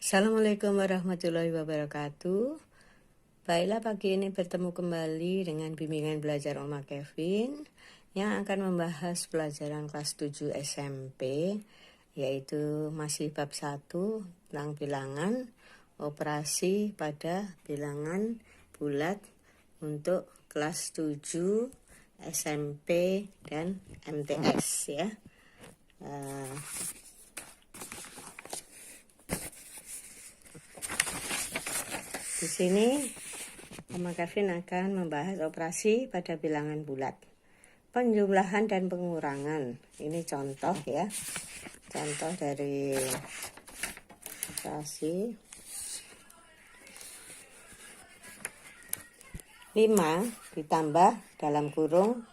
Assalamualaikum warahmatullahi wabarakatuh. Baiklah, pagi ini bertemu kembali dengan bimbingan belajar Oma Kevin yang akan membahas pelajaran kelas 7 SMP, yaitu masih bab 1 tentang bilangan, operasi pada bilangan bulat untuk kelas 7 SMP dan MTS ya. Di sini Oma Kevin akan membahas operasi pada bilangan bulat. Penjumlahan dan pengurangan. Ini contoh ya. Contoh dari operasi. 5 ditambah dalam kurung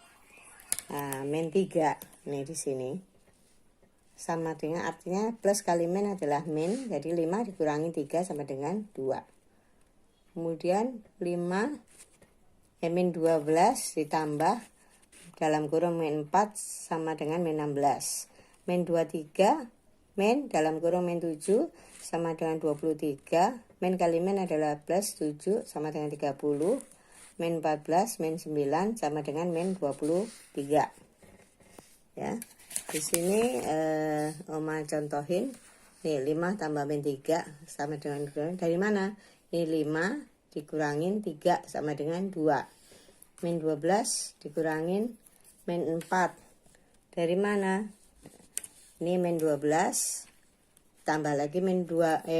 min 3. Nih di sini. Sama dengan, artinya plus kali min adalah min, jadi 5 dikurangi 3 sama dengan 2. Kemudian min 12 ditambah dalam kurung min 4 sama dengan min 16. Min 23, min dalam kurung min 7 sama dengan 23. Min kali min adalah plus 7 sama dengan 30. Min 14, min 9 sama dengan min 23. Ya. Di sini Oma contohin. Nih 5 tambah min 3 sama dengan dari mana? Ini 5 dikurangin 3 sama dengan 2. Min 12 dikurangin min 4. Dari mana? Ini min 12 tambah lagi min 4.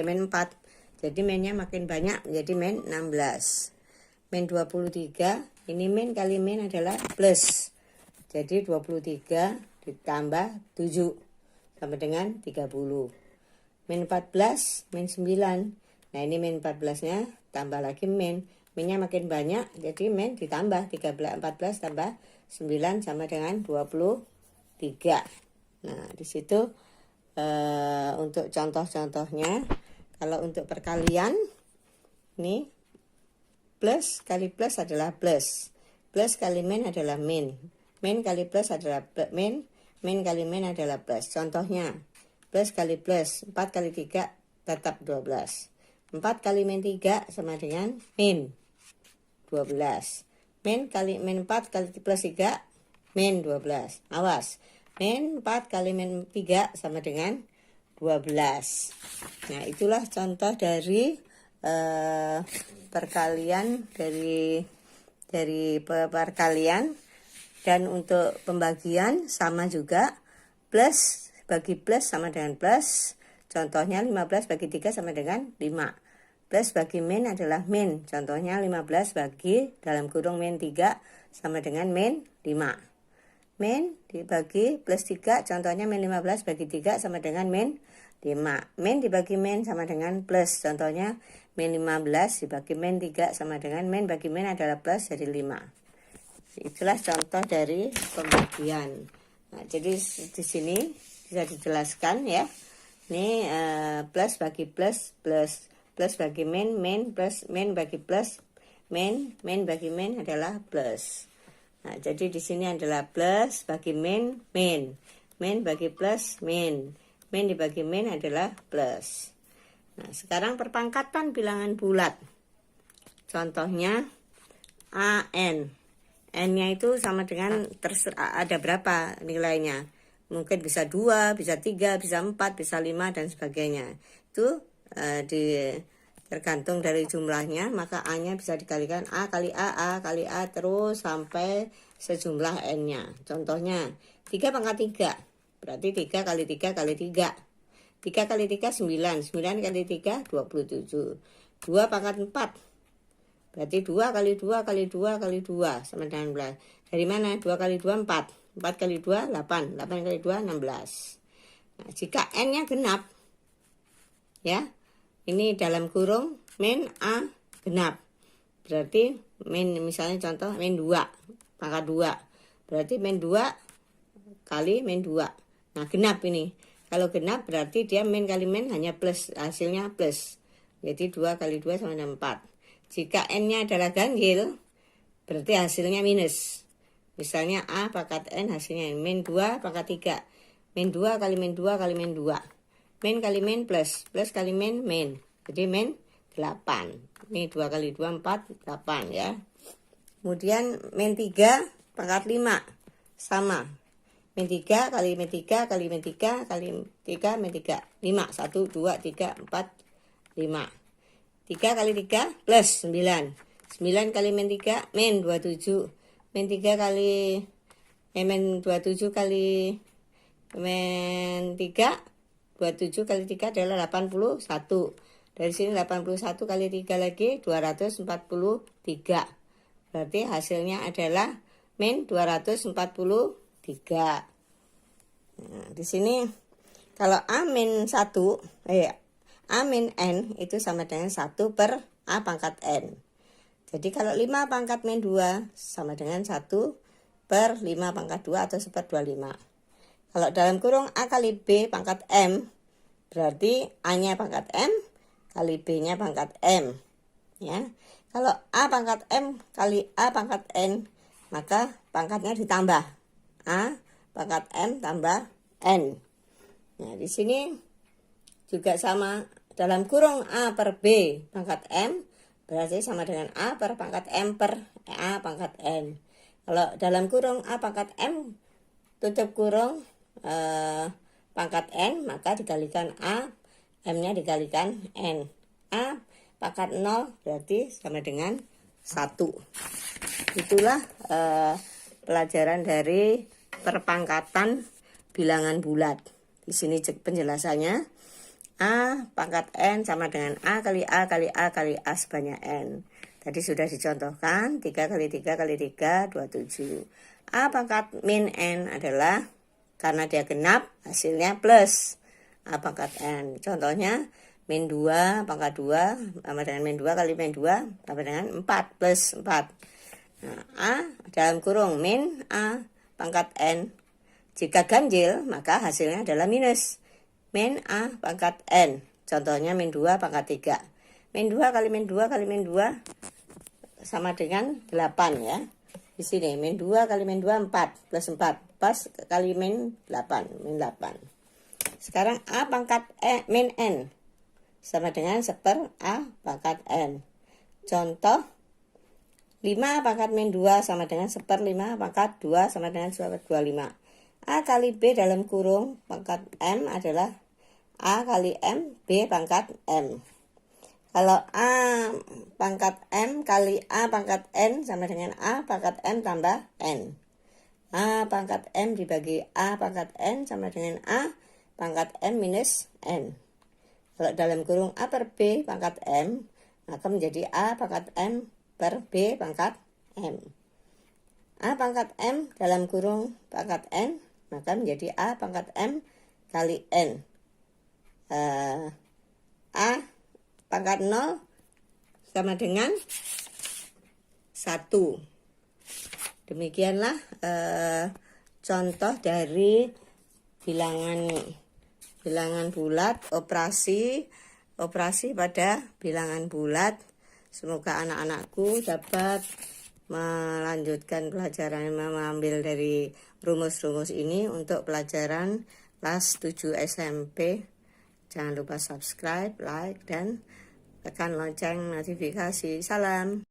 Jadi minnya makin banyak menjadi min 16. Min 23, ini min kali min adalah plus. Jadi 23 ditambah 7 sama dengan 30. Min 14, min 9. Nah ini min 14-nya tambah lagi min. Minnya makin banyak, jadi min ditambah 14 tambah 9 sama dengan 23. Nah di situ untuk contoh-contohnya, kalau untuk perkalian, ini plus kali plus adalah plus. Plus kali min adalah min. Min kali plus adalah min. Min kali min adalah plus. Contohnya, plus kali plus, 4 kali 3 tetap 12. 4 kali min 3 sama dengan min 12. Min kali min 4 kali plus 3, min 12. Awas, min 4 kali min 3 sama dengan 12. Nah itulah contoh dari perkalian dari perkalian. Dan untuk pembagian sama juga, plus bagi plus sama dengan plus. Contohnya 15 bagi 3 sama dengan 5. Plus bagi min adalah min. Contohnya 15 bagi dalam kurung min 3 sama dengan min 5. Min dibagi plus 3, contohnya min 15 bagi 3 sama dengan min 5. Min dibagi min sama dengan plus. Contohnya min 15 dibagi min 3 sama dengan min bagi min adalah plus, jadi 5. Itulah contoh dari pembagian. Nah, jadi di sini bisa dijelaskan ya. Ini plus bagi plus, plus bagi min, plus min bagi plus, min bagi min adalah plus. Nah, jadi di sini adalah plus bagi min bagi plus, min dibagi min adalah plus. Nah, sekarang perpangkatan bilangan bulat. Contohnya AN. N-nya itu sama dengan ada berapa nilainya. Mungkin bisa 2, bisa 3, bisa 4, bisa 5, dan sebagainya. Itu tergantung dari jumlahnya, maka A-nya bisa dikalikan A kali A kali A, terus sampai sejumlah N-nya. Contohnya 3 pangkat 3, berarti 3 kali 3 kali 3. 3 kali 3, 9. 9 kali 3, 27. 2 pangkat 4. Berarti 2 kali 2 kali 2 kali 2 sama dengan 16. Dari mana? 2 kali 2, 4. 4 kali 2, 8. 8 kali 2, 16. Nah, jika N-nya genap, ya, ini dalam kurung min A genap. Berarti min, misalnya contoh min 2, pangkat 2. Berarti min 2 kali min 2. Nah, genap ini. Kalau genap berarti dia min kali min hanya plus, hasilnya plus. Jadi 2 kali 2 sama dengan 4. Jika N-nya adalah ganjil, berarti hasilnya minus. Misalnya A pangkat N hasilnya min 2 pangkat 3. Min 2 kali min 2 kali min 2. min kali min plus kali min min. Jadi min 8. Ini 2 kali 2 4 8 ya. Kemudian min 3 pangkat 5 sama. Min 3 kali min 3 kali min 3 kali 3 min 3 5 1 2 3 4 5. 3 kali 3 plus 9. 9 kali min 3 min 27. Min 3 kali min 27 kali min 3 27 kali 3 adalah 81. Dari sini 81 kali 3 lagi 243. Berarti hasilnya adalah min 243. Nah, di sini kalau A min 1, A min N itu sama dengan 1 per A pangkat N. Jadi kalau 5 pangkat min 2 sama dengan 1 per 5 pangkat 2 atau 1/25. Kalau dalam kurung A kali B pangkat M, berarti A-nya pangkat M kali B-nya pangkat M. Ya. Kalau A pangkat M kali A pangkat N, maka pangkatnya ditambah. A pangkat M tambah N. Nah, di sini juga sama. Dalam kurung A per B pangkat M, berarti sama dengan A per pangkat M per A pangkat N. Kalau dalam kurung A pangkat M tutup kurung pangkat N, maka dikalikan A, M-nya dikalikan N. A pangkat 0 berarti sama dengan 1. Itulah pelajaran dari perpangkatan bilangan bulat. Di sini penjelasannya. A pangkat N sama dengan A kali A kali A kali A sebanyak N. Tadi sudah dicontohkan 3 kali 3 kali 3 27. A pangkat min N adalah karena dia genap hasilnya plus A pangkat N. Contohnya min 2 pangkat 2 sama dengan min 2 kali min 2 sama dengan 4 plus 4. Nah, A dalam kurung min A pangkat N. Jika ganjil maka hasilnya adalah minus min A pangkat N. Contohnya min 2 pangkat 3. Min 2 kali min 2 kali min 2 sama dengan 8 ya. Di sini min 2 kali min 2 4 plus 4 pas kali min 8, min 8. Sekarang A pangkat min N sama dengan 1 per A pangkat N. Contoh 5 pangkat min 2 sama dengan 1 per 5 pangkat 2 sama dengan 1/25. A kali B dalam kurung pangkat M adalah A kali M B pangkat M. Kalau A pangkat M kali A pangkat N sama dengan A pangkat M tambah N. A pangkat M dibagi A pangkat N sama dengan A pangkat M minus N. Kalau dalam kurung A per B pangkat M, maka menjadi A pangkat M per B pangkat M. A pangkat M dalam kurung pangkat N, maka menjadi A pangkat M kali N. A pangkat 0 sama dengan 1. Demikianlah contoh dari bilangan bulat, operasi pada bilangan bulat. Semoga anak-anakku dapat melanjutkan pelajaran, mengambil dari rumus-rumus ini untuk pelajaran kelas 7 SMP. Jangan lupa subscribe, like, dan tekan lonceng notifikasi. Salam.